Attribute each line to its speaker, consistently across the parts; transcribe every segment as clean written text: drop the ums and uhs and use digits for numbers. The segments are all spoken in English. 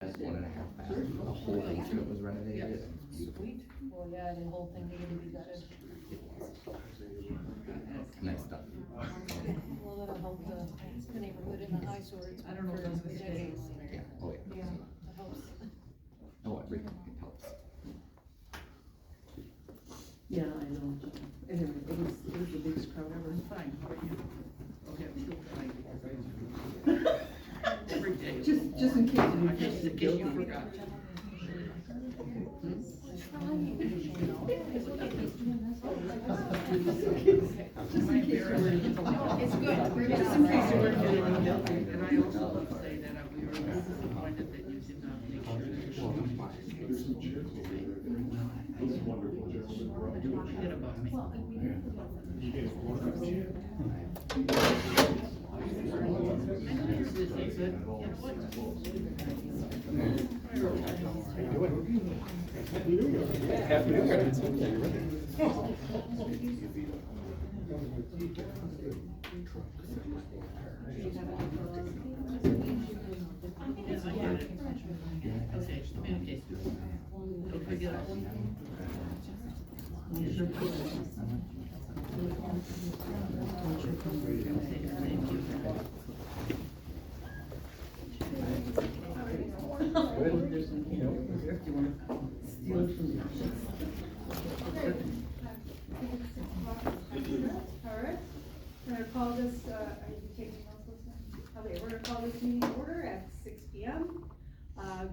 Speaker 1: That's 1.5 baths. The whole basement was renovated.
Speaker 2: Sweet. Well, yeah, the whole thing needed to be gutted.
Speaker 1: Nice stuff.
Speaker 2: Well, that'll help the neighborhood in the eyesore it's been for decades.
Speaker 1: Yeah, oh yeah.
Speaker 2: Yeah, that helps.
Speaker 1: Oh, everything helps.
Speaker 3: Yeah, I know. Anyway, it was the biggest crowd ever. Fine. How are you? Okay, I'm still fine. Every day. Just in case you missed the guilt, you forgot. Just in case you were.
Speaker 2: It's good.
Speaker 3: Just in case you weren't getting the guilty. And I also want to say that we were disappointed that you did not make sure that forget about me. Okay, communicate. Don't forget us. Thank you.
Speaker 4: Alright, we're gonna call this, are you taking notes, listener? Okay, we're gonna call this meeting to order at 6 p.m.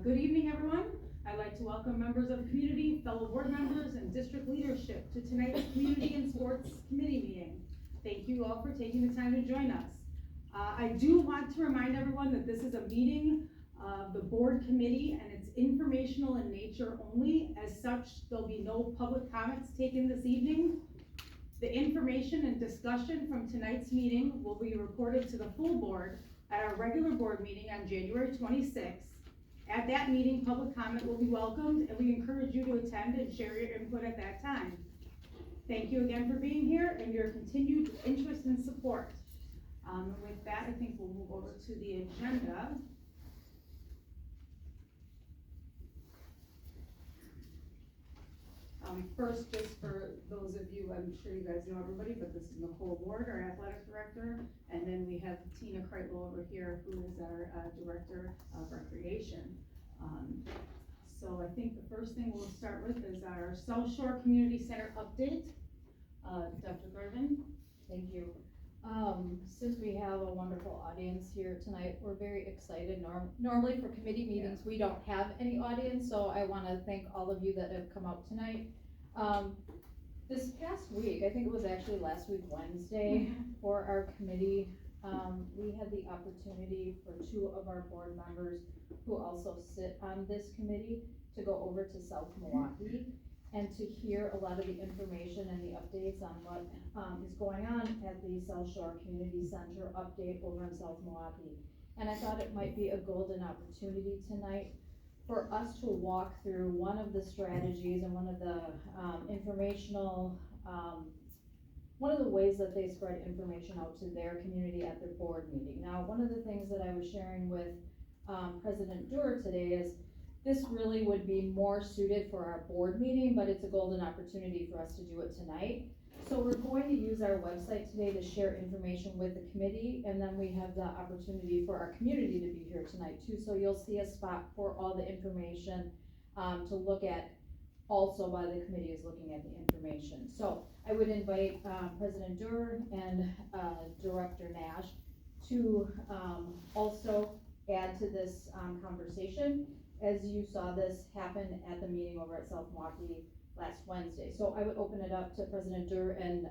Speaker 4: Good evening, everyone. I'd like to welcome members of the community, fellow board members, and district leadership to tonight's Community and Sports Committee meeting. Thank you all for taking the time to join us. I do want to remind everyone that this is a meeting of the board committee and it's informational in nature only. As such, there'll be no public comments taken this evening. The information and discussion from tonight's meeting will be reported to the full board at our regular board meeting on January 26th. At that meeting, public comment will be welcomed and we encourage you to attend and share your input at that time. Thank you again for being here and your continued interest and support. With that, I think we'll move over to the agenda. First, just for those of you, I'm sure you guys know everybody, but this is Nicole Ward, our athletic director, and then we have Tina Kreitel over here, who is our director of recreation. So I think the first thing we'll start with is our South Shore Community Center update. Dr. Garvin.
Speaker 2: Thank you. Since we have a wonderful audience here tonight, we're very excited. Normally for committee meetings, we don't have any audience, so I want to thank all of you that have come out tonight. This past week, I think it was actually last week, Wednesday, for our committee, we had the opportunity for two of our board members who also sit on this committee to go over to South Milwaukee and to hear a lot of the information and the updates on what is going on at the South Shore Community Center update over in South Milwaukee. And I thought it might be a golden opportunity tonight for us to walk through one of the strategies and one of the informational, one of the ways that they spread information out to their community at their board meeting. Now, one of the things that I was sharing with President Duer today is this really would be more suited for our board meeting, but it's a golden opportunity for us to do it tonight. So we're going to use our website today to share information with the committee, and then we have the opportunity for our community to be here tonight too. So you'll see a spot for all the information to look at also while the committee is looking at the information. So I would invite President Duer and Director Nash to also add to this conversation, as you saw this happen at the meeting over at South Milwaukee last Wednesday. So I would open it up to President Duer and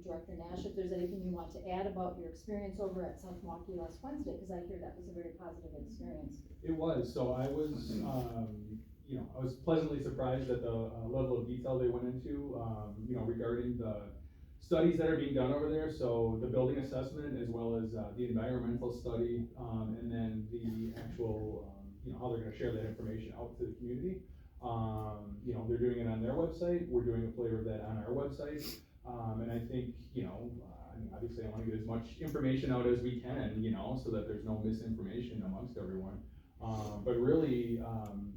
Speaker 2: Director Nash if there's anything you want to add about your experience over at South Milwaukee last Wednesday, because I hear that was a very positive experience.
Speaker 5: It was. So I was, I was pleasantly surprised at the level of detail they went into, regarding the studies that are being done over there. So the building assessment, as well as the environmental study, and then the actual, how they're going to share that information out to the community. They're doing it on their website. We're doing a flavor of that on our website. And I think, obviously I want to get as much information out as we can, so that there's no misinformation amongst everyone. But really,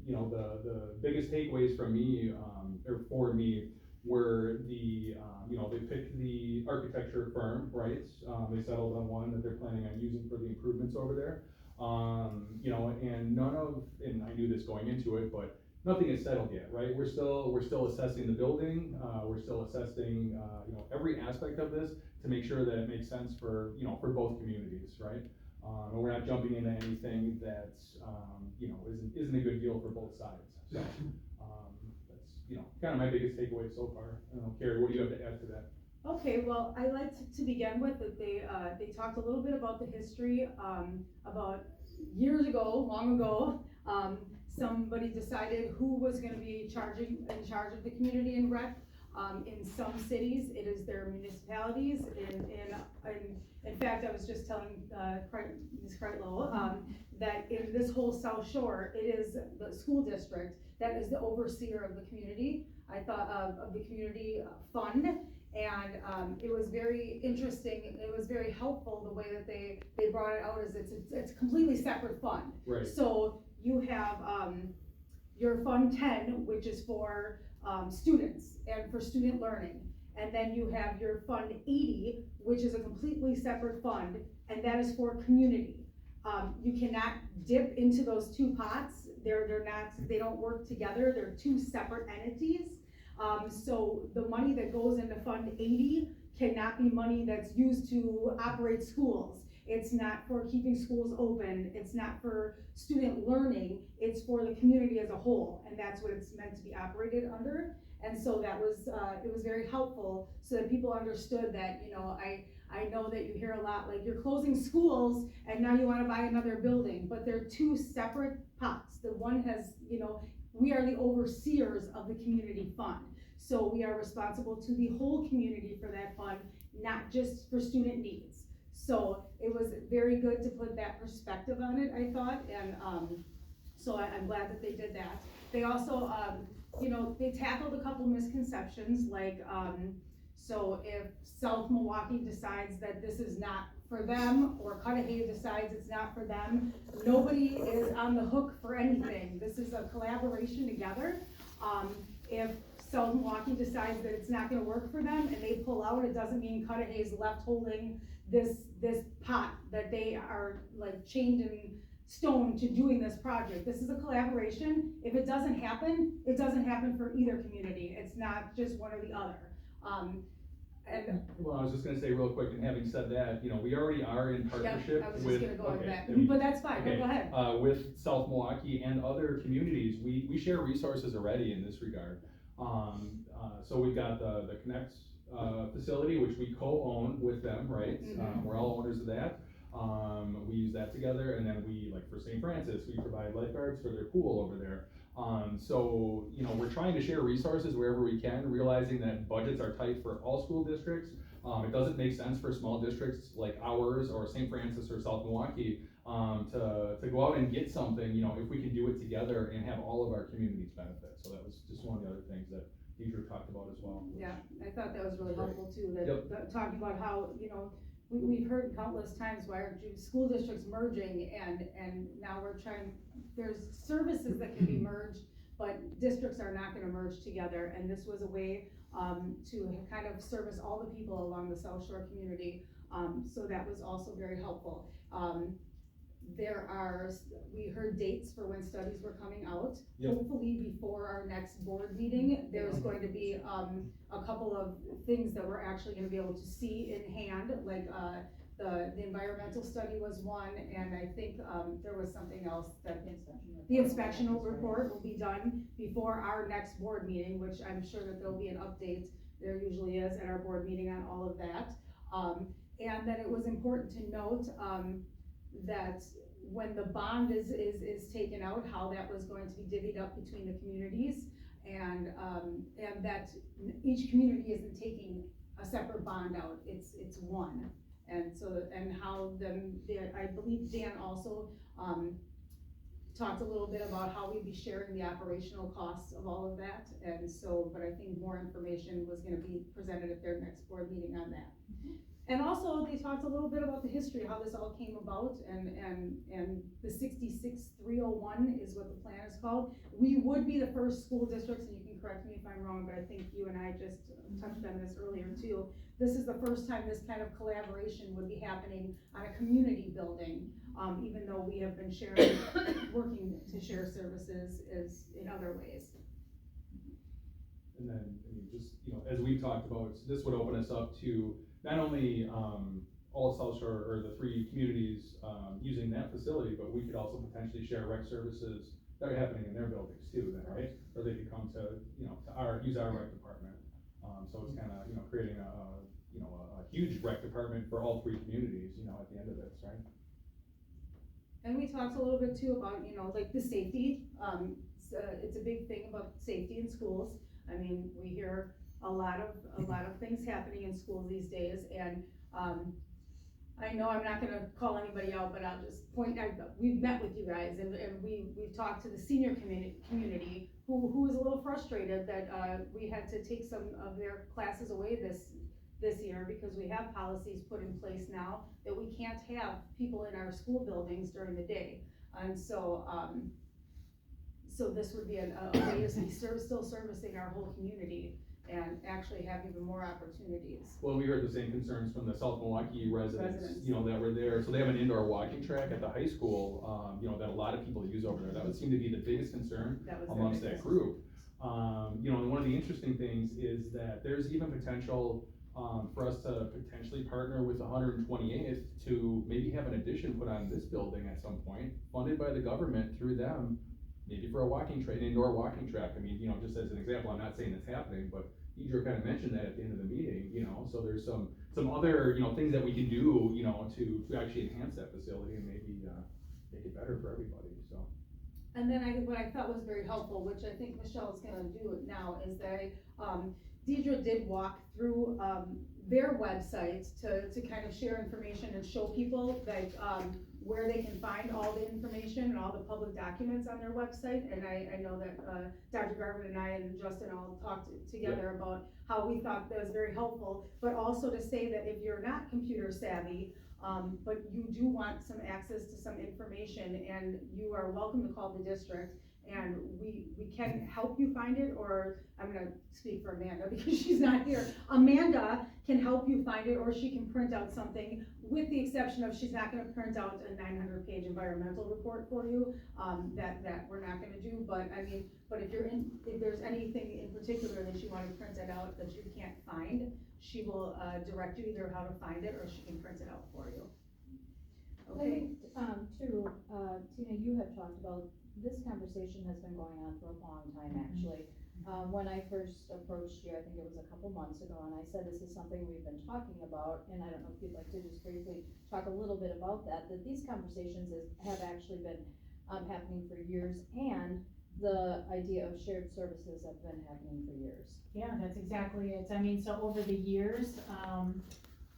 Speaker 5: you know, the biggest takeaways from me, or for me, were you know, they picked the architecture firm, right? They settled on one that they're planning on using for the improvements over there. You know, and and I knew this going into it, but nothing is settled yet, right? We're still assessing the building, we're still assessing, you know, every aspect of this to make sure that it makes sense for, you know, for both communities, right? And we're not jumping into anything that's, you know, isn't a good deal for both sides. So, that's, you know, kind of my biggest takeaway so far. I don't know, Carrie, what do you have to add to that?
Speaker 4: Okay, well, I like to begin with that they talked a little bit about the history, about years ago, long ago, somebody decided who was gonna be in charge of the community and rec. In some cities, it is their municipalities, in fact, I was just telling, Ms. Kreitlow, that in this whole South Shore, it is the school district that is the overseer of the community. I thought of the community fund, and it was very interesting, it was very helpful the way that they brought it out, as it's a completely separate fund.
Speaker 5: Right.
Speaker 4: So you have your Fund 10, which is for students and for student learning. And then you have your Fund 80, which is a completely separate fund, and that is for community. You cannot dip into those two pots. They don't work together. They're two separate entities. So the money that goes into Fund 80 cannot be money that's used to operate schools. It's not for keeping schools open. It's not for student learning. It's for the community as a whole, and that's what it's meant to be operated under. And so that was, it was very helpful so that people understood that, you know, I know that you hear a lot, like, you're closing schools and now you wanna buy another building, but they're two separate pots. The one has, you know, we are the overseers of the community fund. So we are responsible to the whole community for that fund, not just for student needs. So it was very good to put that perspective on it, I thought, and so I'm glad that they did that. They also, you know, they tackled a couple misconceptions, like, so if South Milwaukee decides that this is not for them, or Cudahy decides it's not for them, nobody is on the hook for anything. This is a collaboration together. If South Milwaukee decides that it's not gonna work for them and they pull out, it doesn't mean Cudahy is left holding this pot that they are like chained in stone to doing this project. This is a collaboration. If it doesn't happen, it doesn't happen for either community. It's not just one or the other.
Speaker 5: Well, I was just gonna say real quick, and having said that, you know, we already are in partnership
Speaker 4: I was
Speaker 5: with.
Speaker 4: just gonna go into
Speaker 5: okay,
Speaker 4: that, but that's fine,
Speaker 5: okay,
Speaker 4: go ahead.
Speaker 5: With South Milwaukee and other communities, we share resources already in this regard. So we've got the Connect, facility, which we co-own with them, right?
Speaker 4: Mhm.
Speaker 5: We're all owners of that. We use that together, and then we, like for St. Francis, we provide lifeguards for their pool over there. So, you know, we're trying to share resources wherever we can, realizing that budgets are tight for all school districts. It doesn't make sense for small districts like ours or St. Francis or South Milwaukee, to go out and get something, you know, if we can do it together and have all of our communities benefit. So that was just one of the other things that Deidre talked about as well.
Speaker 4: Yeah, I thought that was really
Speaker 5: Right.
Speaker 4: helpful too, that,
Speaker 5: Yep.
Speaker 4: that talking about how, you know, we've heard countless times why aren't school districts merging, and now we're trying, there's services that can be merged, but districts are not gonna merge together, and this was a way, to kind of service all the people along the South Shore community, so that was also very helpful. We heard dates for when studies were coming out.
Speaker 5: Yep.
Speaker 4: Hopefully before our next board meeting, there's going to be, a couple of things that we're actually gonna be able to see in hand, like, the environmental study was one, and I think, there was something else that. The inspectional report will be done before our next board meeting, which I'm sure that there'll be an update, there usually is at our board meeting on all of that. And then it was important to note, that when the bond is taken out, how that was going to be divvied up between the communities, and that each community isn't taking a separate bond out, it's one. And so, and how I believe Dan also, talked a little bit about how we'd be sharing the operational costs of all of that, and so, but I think more information was gonna be presented at their next board meeting on that. And also, they talked a little bit about the history, how this all came about, and the 66-301 is what the plan is called. We would be the first school districts, and you can correct me if I'm wrong, but I think you and I just touched on this earlier too. This is the first time this kind of collaboration would be happening on a community building, even though we have been sharing, working to share services is in other ways.
Speaker 5: And then, I mean, just, you know, as we've talked about, this would open us up to not only, all South Shore or the 3 communities, using that facility, but we could also potentially share rec services that are happening in their buildings too, then, right? Or they could come to, you know, to use our rec department. So it's kind of, you know, creating a huge rec department for all 3 communities, you know, at the end of this, right?
Speaker 4: And we talked a little bit too about, you know, like the safety, it's a big thing about safety in schools. I mean, we hear a lot of things happening in schools these days, and, I know I'm not gonna call anybody out, but I'll just point out, we've met with you guys, and we've talked to the senior community, who was a little frustrated that, we had to take some of their classes away this year, because we have policies put in place now that we can't have people in our school buildings during the day. And so, so this would be a way to be still servicing our whole community and actually have even more opportunities.
Speaker 5: Well, we heard the same concerns from the South Milwaukee residents, you know, that were there. So they have an indoor walking track at the high school, you know, that a lot of people use over there. That would seem to be the biggest concern amongst that group. You know, and one of the interesting things is that there's even potential, for us to potentially partner with 128th to maybe have an addition put on this building at some point, funded by the government through them, maybe for a walking track, an indoor walking track. I mean, you know, just as an example, I'm not saying it's happening, but Idra kind of mentioned that at the end of the meeting, you know, so there's some other, you know, things that we can do, you know, to actually enhance that facility and maybe, make it better for everybody, so.
Speaker 4: And then what I thought was very helpful, which I think Michelle's gonna do it now, is that, Deidre did walk through, their website to kind of share information and show people that, where they can find all the information and all the public documents on their website. And I know that, Dr. Garvin and I and Justin all talked together about how we thought that was very helpful, but also to say that if you're not computer savvy, but you do want some access to some information, and you are welcome to call the district, and we can help you find it, or I'm gonna speak for Amanda because she's not here. Amanda can help you find it, or she can print out something, with the exception of she's not gonna print out a 900-page environmental report for you, that we're not gonna do, but I mean, but if there's anything in particular that you wanna print it out that you can't find, she will, direct you either how to find it, or she can print it out for you. Okay?
Speaker 2: I think, too, Tina, you have talked about, this conversation has been going on for a long time, actually. When I first approached you, I think it was a couple months ago, and I said, this is something we've been talking about, and I don't know if you'd like to just briefly talk a little bit about that these conversations have actually been, happening for years, and the idea of shared services have been happening for years.
Speaker 6: Yeah, that's exactly it. I mean, so over the years,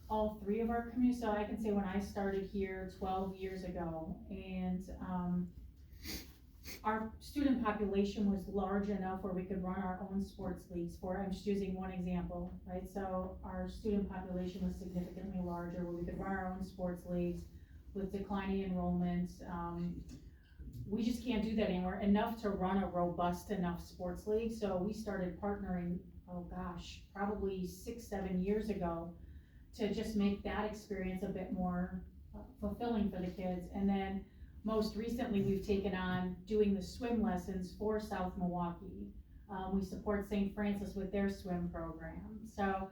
Speaker 6: all 3 of our communities, so I can say when I started here 12 years ago, and, our student population was large enough where we could run our own sports leagues I'm just using one example, right? So our student population was significantly larger where we could run our own sports leagues with declining enrollment. We just can't do that anymore, enough to run a robust enough sports league. So we started partnering, oh gosh, probably 6-7 years ago, to just make that experience a bit more fulfilling for the kids. And then most recently, we've taken on doing the swim lessons for South Milwaukee. We support St. Francis with their swim program. So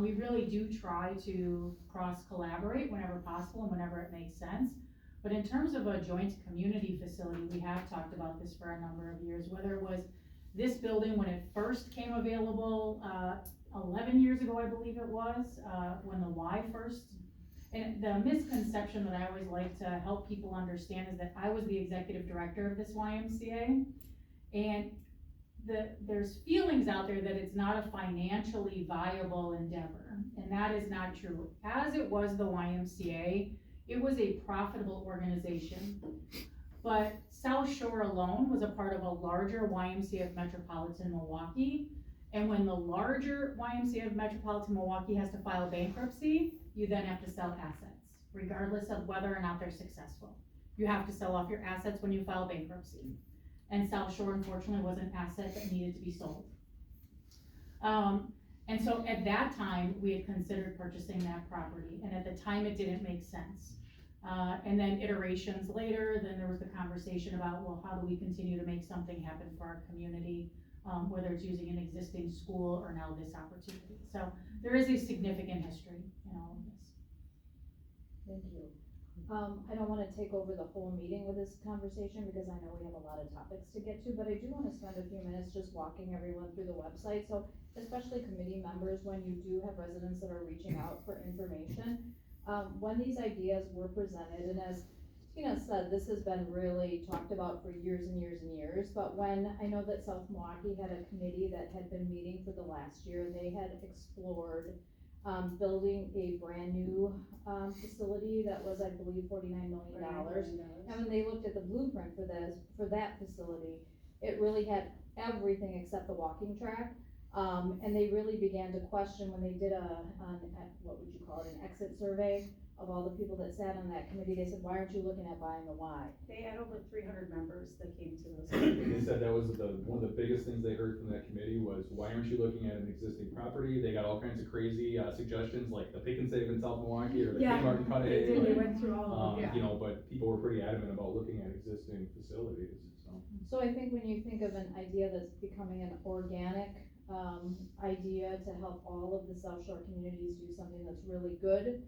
Speaker 6: we really do try to cross-collaborate whenever possible and whenever it makes sense. But in terms of a joint community facility, we have talked about this for a number of years, whether it was this building when it first came available 11 years ago, I believe it was, when the Y first. And the misconception that I always like to help people understand is that I was the executive director of this YMCA, and there's feelings out there that it's not a financially viable endeavor, and that is not true. As it was the YMCA, it was a profitable organization, but South Shore alone was a part of a larger YMCA of Metropolitan Milwaukee, and when the larger YMCA of Metropolitan Milwaukee has to file bankruptcy, you then have to sell assets, regardless of whether or not they're successful. You have to sell off your assets when you file bankruptcy. And South Shore unfortunately was an asset that needed to be sold. And so at that time, we had considered purchasing that property, and at the time, it didn't make sense. And then iterations later, then there was the conversation about, well, how do we continue to make something happen for our community, whether it's using an existing school or now this opportunity. So there is a significant history in all of this.
Speaker 2: Thank you. I don't wanna take over the whole meeting with this conversation because I know we have a lot of topics to get to, but I do wanna spend a few minutes just walking everyone through the website. So especially committee members, when you do have residents that are reaching out for information, when these ideas were presented, and as Tina said, this has been really talked about for years and years and years, but when I know that South Milwaukee had a committee that had been meeting for the last year, they had explored building a brand new facility that was, I believe, $49 million. And when they looked at the blueprint for that facility, it really had everything except the walking track. And they really began to question when they did what would you call it, an exit survey of all the people that sat on that committee. They said, why aren't you looking at buying a Y?
Speaker 4: They had over 300 members that came to those.
Speaker 5: They said that was one of the biggest things they heard from that committee was, why aren't you looking at an existing property? They got all kinds of crazy suggestions, like the Pick and Save in South Milwaukee, or the
Speaker 4: Yeah,
Speaker 5: Kmart in Cudahy.
Speaker 4: They did, they
Speaker 5: like,
Speaker 4: went through all of them,
Speaker 5: You know, but people were pretty adamant about looking at existing facilities, so.
Speaker 2: So I think when you think of an idea that's becoming an organic idea to help all of the South Shore communities do something that's really good,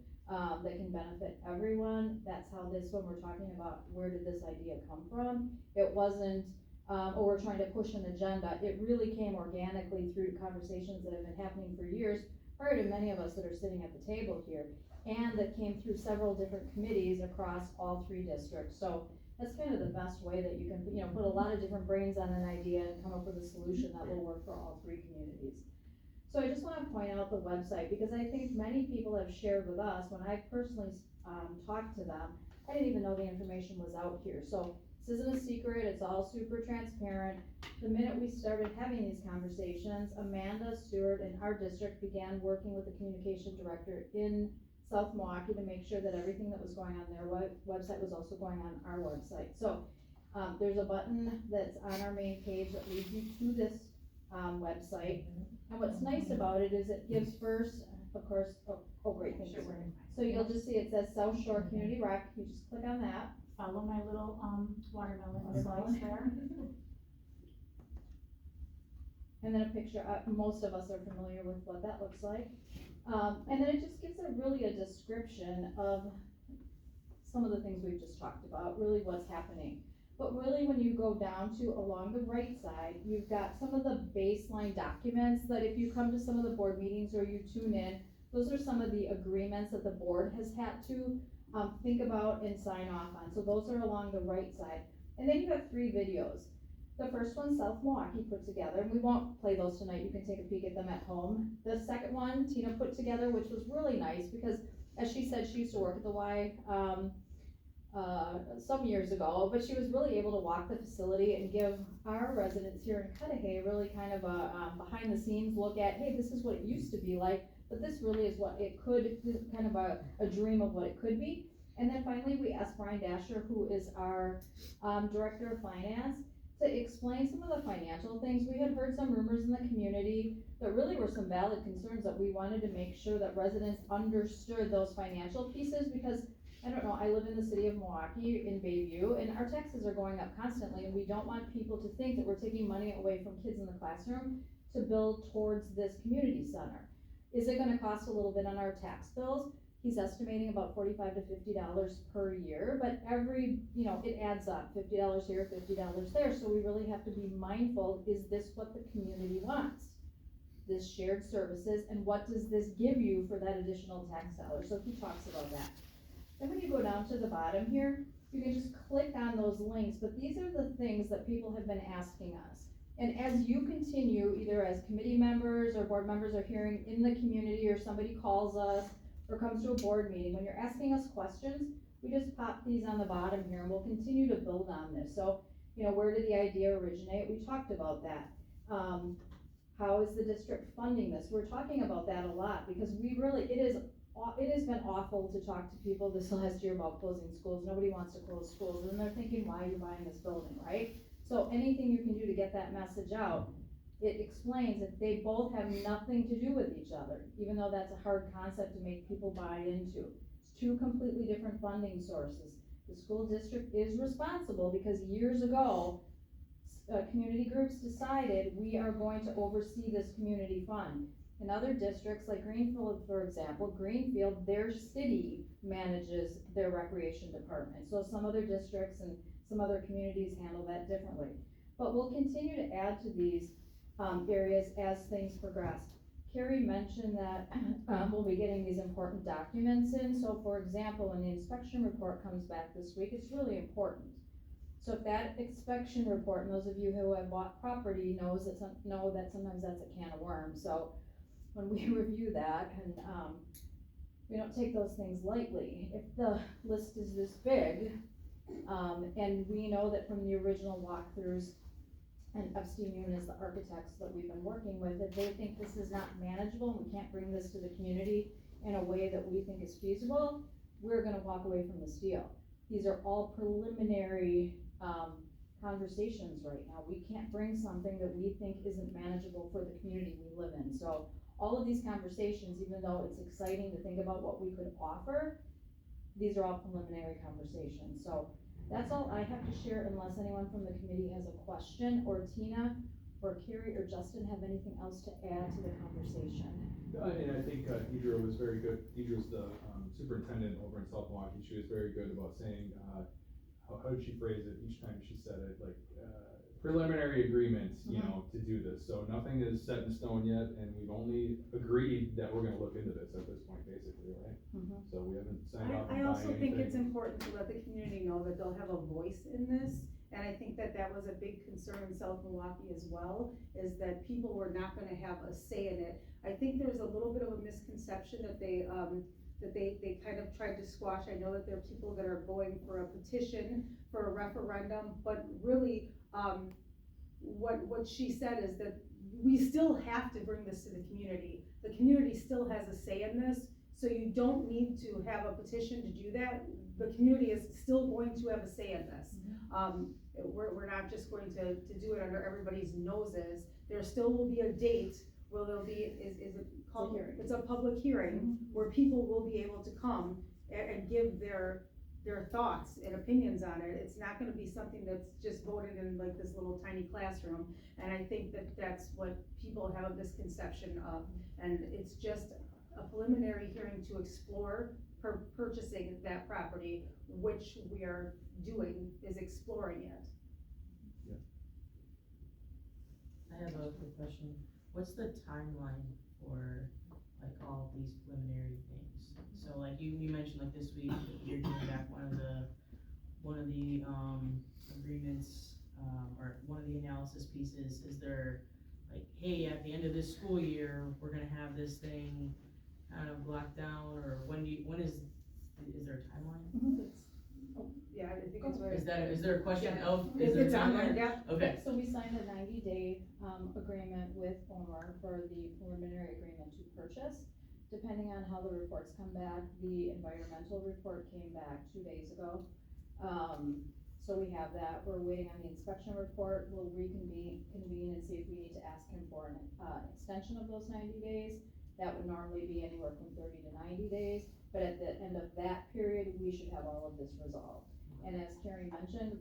Speaker 2: that can benefit everyone, that's how this, when we're talking about where did this idea come from, it wasn't, or we're trying to push an agenda, it really came organically through conversations that have been happening for years, prior to many of us that are sitting at the table here, and that came through several different committees across all 3 districts. So that's kind of the best way that you can, put a lot of different brains on an idea and come up with a solution that will work for all 3 communities. So I just wanna point out the website, because I think many people have shared with us, when I personally, talked to them, I didn't even know the information was out here. So this isn't a secret, it's all super transparent. The minute we started having these conversations, Amanda Stewart in our district began working with the communication director in South Milwaukee to make sure that everything that was going on their website was also going on our website. So there's a button that's on our main page that leads you to this website. And what's nice about it is it gives first, of course, great, thank you. So you'll just see it says South Shore Community Rec, you just click on that.
Speaker 6: Follow my little watermelon slice there.
Speaker 2: And then a picture, most of us are familiar with what that looks like. And then it just gives really a description of some of the things we've just talked about, really what's happening. But really when you go down to along the right side, you've got some of the baseline documents that if you come to some of the board meetings or you tune in, those are some of the agreements that the board has had to think about and sign off on. So those are along the right side. And then you have 3 videos. The first one, South Milwaukee put together, and we won't play those tonight, you can take a peek at them at home. The second one, Tina put together, which was really nice, because as she said, she used to work at the Y, some years ago, but she was really able to walk the facility and give our residents here in Cudahy really kind of a behind the scenes look at, hey, this is what it used to be like, but this really is what it could, kind of a dream of what it could be. And then finally, we asked Brian Dasher, who is our Director of Finance, to explain some of the financial things. We had heard some rumors in the community that really were some valid concerns that we wanted to make sure that residents understood those financial pieces, because I don't know, I live in the city of Milwaukee in Bayview, and our taxes are going up constantly, and we don't want people to think that we're taking money away from kids in the classroom to build towards this community center. Is it gonna cost a little bit on our tax bills? He's estimating about $45 to $50 per year, but it adds up, $50 here, $50 there, so we really have to be mindful, is this what the community wants? This shared services, and what does this give you for that additional tax dollar? So he talks about that. Then when you go down to the bottom here, you can just click on those links, but these are the things that people have been asking us. And as you continue, either as committee members or board members are hearing in the community, or somebody calls us, or comes to a board meeting, when you're asking us questions, we just pop these on the bottom here, and we'll continue to build on this. So, where did the idea originate? We talked about that. How is the district funding this? We're talking about that a lot, because it is it has been awful to talk to people this last year about closing schools. Nobody wants to close schools, and they're thinking, why are you buying this building, right? So anything you can do to get that message out, it explains that they both have nothing to do with each other, even though that's a hard concept to make people buy into. It's two completely different funding sources. The school district is responsible because years ago, community groups decided we are going to oversee this community fund. In other districts, like Greenfield, for example, Greenfield, their city manages their recreation department. So some other districts and some other communities handle that differently. But we'll continue to add to these areas as things progress. Carrie mentioned that we'll be getting these important documents in. So for example, when the inspection report comes back this week, it's really important. So if that inspection report, and those of you who have bought property know that sometimes that's a can of worms. So when we review that, and we don't take those things lightly. If the list is this big, and we know that from the original walkthroughs, and Epstein Yoon is the architects that we've been working with, if they think this is not manageable, and we can't bring this to the community in a way that we think is feasible, we're gonna walk away from this deal. These are all preliminary conversations right now. We can't bring something that we think isn't manageable for the community we live in. So all of these conversations, even though it's exciting to think about what we could offer, these are all preliminary conversations. So that's all I have to share, unless anyone from the committee has a question, or Tina, or Carrie, or Justin have anything else to add to the conversation.
Speaker 5: And I think Deidre was very good. Deidre's the superintendent over in South Milwaukee. She was very good about saying, how did she phrase it each time she said it, like preliminary agreements, you know, to do this. So nothing is set in stone yet, and we've only agreed that we're gonna look into this at this point, basically, right? So we haven't signed off on
Speaker 4: I
Speaker 5: buying
Speaker 4: also think it's
Speaker 5: anything.
Speaker 4: important to let the community know that they'll have a voice in this, and I think that that was a big concern in South Milwaukee as well, is that people were not gonna have a say in it. I think there's a little bit of a misconception that they kind of tried to squash. I know that there are people that are going for a petition, for a referendum, but really, what she said is that we still have to bring this to the community. The community still has a say in this, so you don't need to have a petition to do that. The community is still going to have a say in this. We're not just going to do it under everybody's noses. There still will be a date where there'll be, it's a public hearing where people will be able to come and give their thoughts and opinions on it. It's not gonna be something that's just voted in like this little tiny classroom. And I think that that's what people have a misconception of. And it's just a preliminary hearing to explore purchasing that property, which we are doing, is exploring it.
Speaker 7: I have a quick question. What's the timeline for like all of these preliminary things? So like you mentioned like this week, you're giving back one of the agreements, or one of the analysis pieces. Is there like, hey, at the end of this school year, we're gonna have this thing kind of locked down, or is there a timeline?
Speaker 4: Yeah, I think it's where.
Speaker 7: Is there a question
Speaker 4: Yeah.
Speaker 7: of, is there a
Speaker 4: It's on there,
Speaker 7: timeline?
Speaker 4: yeah.
Speaker 7: Okay.
Speaker 2: So we signed a 90-day agreement with Omer for the preliminary agreement to purchase. Depending on how the reports come back, the environmental report came back 2 days ago. So we have that. We're waiting on the inspection report. We'll convene and see if we need to ask him for an extension of those 90 days. That would normally be anywhere from 30 to 90 days. But at the end of that period, we should have all of this resolved. And as Carrie mentioned,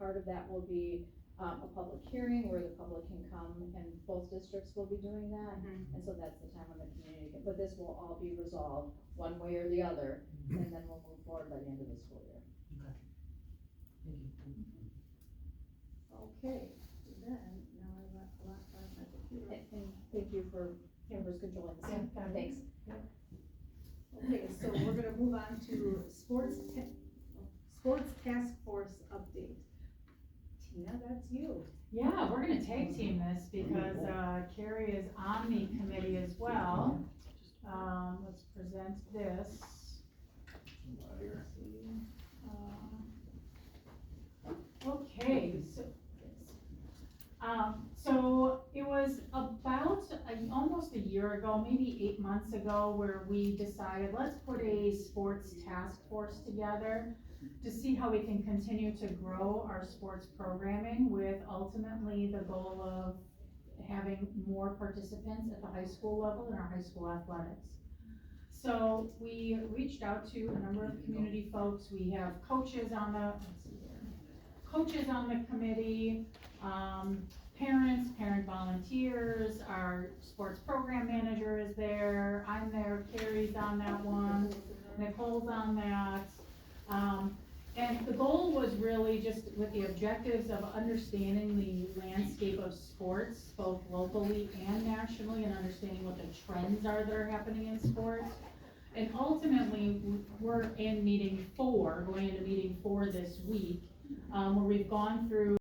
Speaker 2: part of that will be a public hearing where the public can come, and both districts will be doing that. And so that's the time when the community can, but this will all be resolved one way or the other, and then we'll move forward by the end of the school year.
Speaker 7: Okay. Thank you.
Speaker 4: Okay, then, now I lost my computer.
Speaker 2: And thank you for Amber's controlling this.
Speaker 6: Yeah,
Speaker 2: Thanks.
Speaker 4: Okay, so we're gonna move on to sports task force update. Tina, that's you.
Speaker 6: Yeah, we're gonna tag team this because, Carrie is on the committee as well. Let's present this. Okay, so it was about almost a year ago, maybe 8 months ago, where we decided, let's put a sports task force together to see how we can continue to grow our sports programming with ultimately the goal of having more participants at the high school level in our high school athletics. So we reached out to a number of community folks. We have coaches on the, let's see here, coaches on the committee, parents, parent volunteers, our sports program manager is there, I'm there, Carrie's on that one, Nicole's on that. And the goal was really just with the objectives of understanding the landscape of sports, both locally and nationally, and understanding what the trends are that are happening in sports. And ultimately, we're in meeting 4, going into meeting 4 this week, where we've gone through